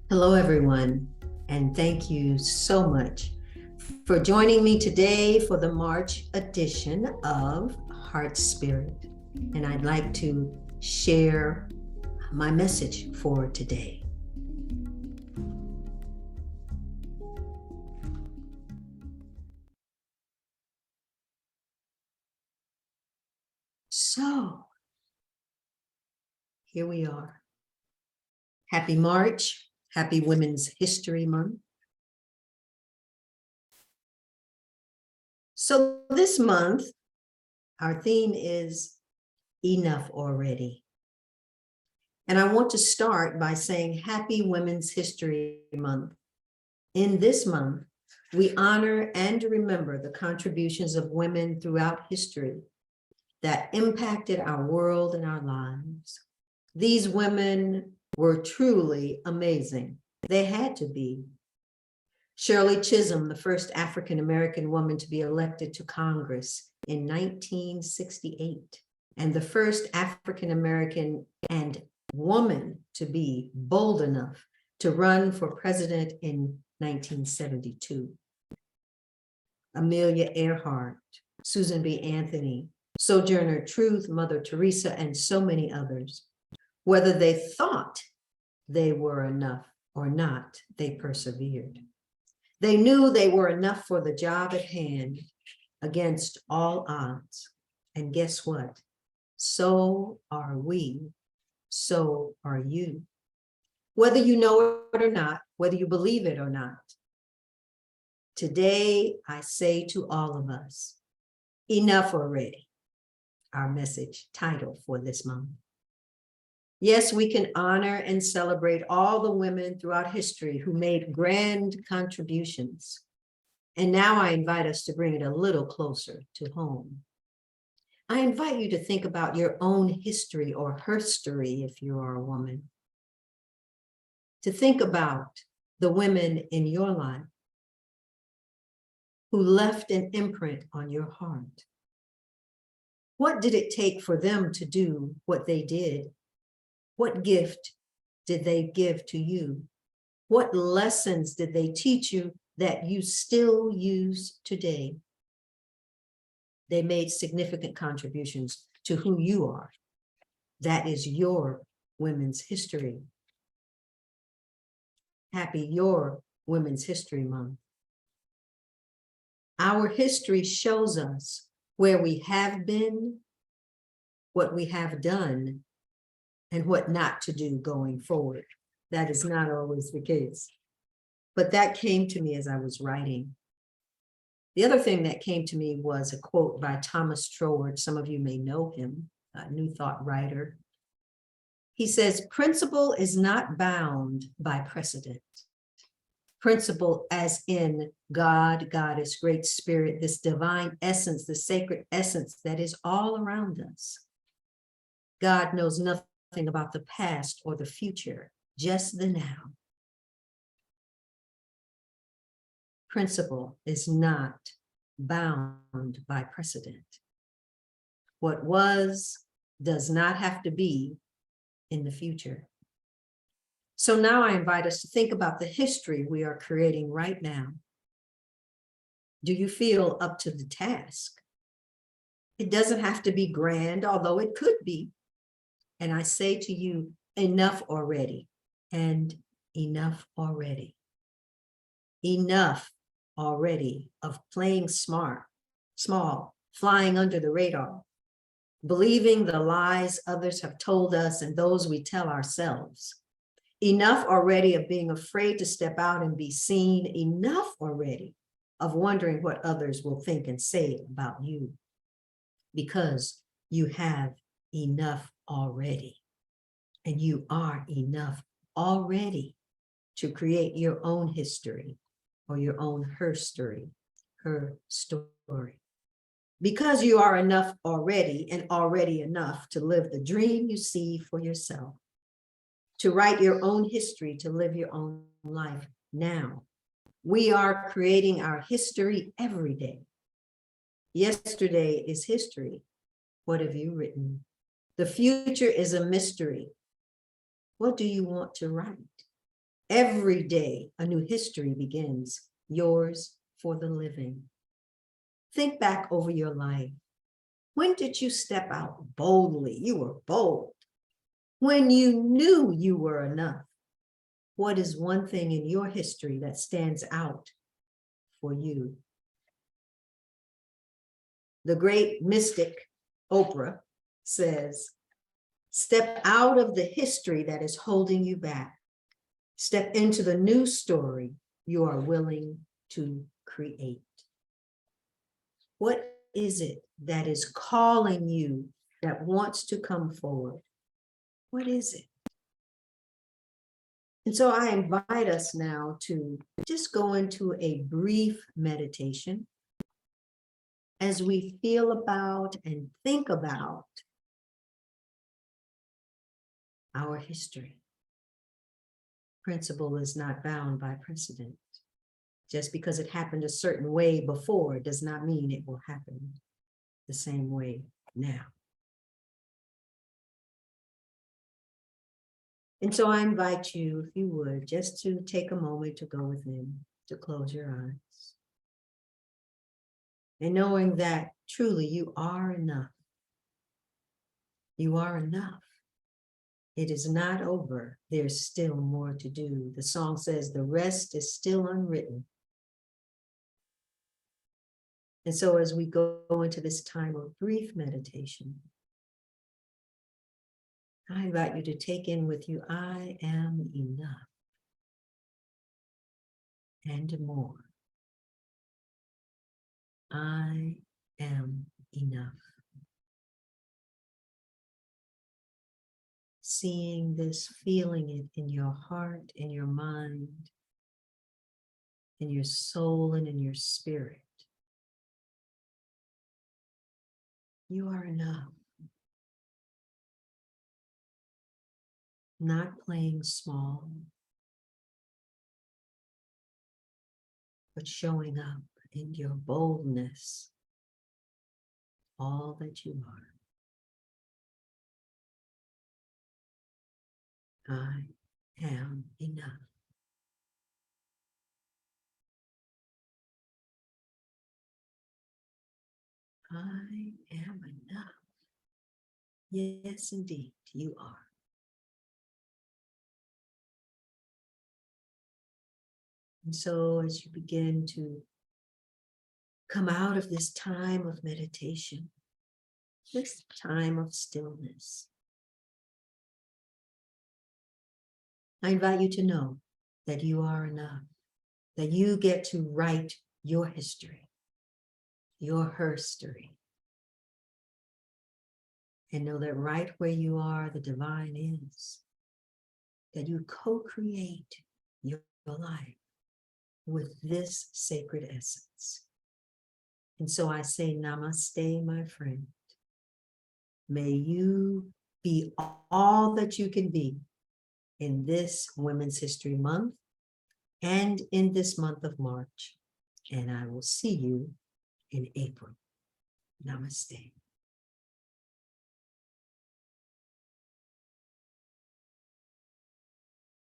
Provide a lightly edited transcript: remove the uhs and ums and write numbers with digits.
Hello, everyone, and thank you so much for joining me today for the March edition of HeartSpirit. And I'd like to share my message for today. So, here we are. Happy March. Happy Women's History Month. So this month, our theme is Enough Already. And I want to start by saying Happy Women's History Month. In this month, we honor and remember the contributions of women throughout history that impacted our world and our lives. These women were truly amazing. They had to be. Shirley Chisholm, the first African-American woman to be elected to Congress in 1968, and the first African-American and woman to be bold enough to run for president in 1972. Amelia Earhart, Susan B. Anthony, Sojourner Truth, Mother Teresa, and so many others. Whether they thought they were enough or not, they persevered. They knew they were enough for the job at hand against all odds. And guess what? So are we. So are you. Whether you know it or not, whether you believe it or not, today I say to all of us, enough already. Our message title for this month. Yes, we can honor and celebrate all the women throughout history who made grand contributions. And now I invite us to bring it a little closer to home. I invite you to think about your own history or herstory if you are a woman. To think about the women in your life who left an imprint on your heart. What did it take for them to do what they did? What gift did they give to you? What lessons did they teach you that you still use today? They made significant contributions to who you are. That is your women's history. Happy Your Women's History Month. Our history shows us where we have been, what we have done, and what not to do going forward. That is not always the case. But that came to me as I was writing. The other thing that came to me was a quote by Thomas Troward. Some of you may know him, a New Thought writer. He says, principle is not bound by precedent. Principle as in God, Goddess, Great Spirit, this divine essence, the sacred essence that is all around us. God knows nothing about the past or the future, just the now. Principle is not bound by precedent. What was does not have to be in the future. So now I invite us to think about the history we are creating right now. Do you feel up to the task? It doesn't have to be grand, although it could be. And I say to you, enough already, and enough already. Enough already of playing small, flying under the radar, believing the lies others have told us and those we tell ourselves. Enough already of being afraid to step out and be seen. Enough already of wondering what others will think and say about you, because you have enough already, and you are enough already to create your own history or your own her story, because you are enough already, and already enough to live the dream you see for yourself, to write your own history, to live your own life now. We are creating our history every day. Yesterday is history. What have you written? The future is a mystery. What do you want to write? Every day, a new history begins, yours for the living. Think back over your life. When did you step out boldly? You were bold. When you knew you were enough. What is one thing in your history that stands out for you? The great mystic Oprah says, step out of the history that is holding you back. Step into the new story you are willing to create. What is it that is calling you, that wants to come forward? What is it? And so I invite us now to just go into a brief meditation as we feel about and think about our history. Principle is not bound by precedent. Just because it happened a certain way before does not mean it will happen the same way now. And so I invite you, if you would, just to take a moment to go within, to close your eyes. And knowing that truly you are enough. You are enough. It is not over. There's still more to do. The song says the rest is still unwritten. And so as we go into this time of brief meditation, I invite you to take in with you, I am enough and more. I am enough. Seeing this, feeling it in your heart, in your mind, in your soul, and in your spirit. You are enough. Not playing small, but showing up in your boldness, all that you are. I am enough. I am enough. Yes, indeed, you are. And so as you begin to come out of this time of meditation, this time of stillness, I invite you to know that you are enough, that you get to write your history, your herstory. And know that right where you are, the divine is, that you co-create your life with this sacred essence. And so I say namaste, my friend. May you be all that you can be in this Women's History Month and in this month of March. And I will see you in April. Namaste.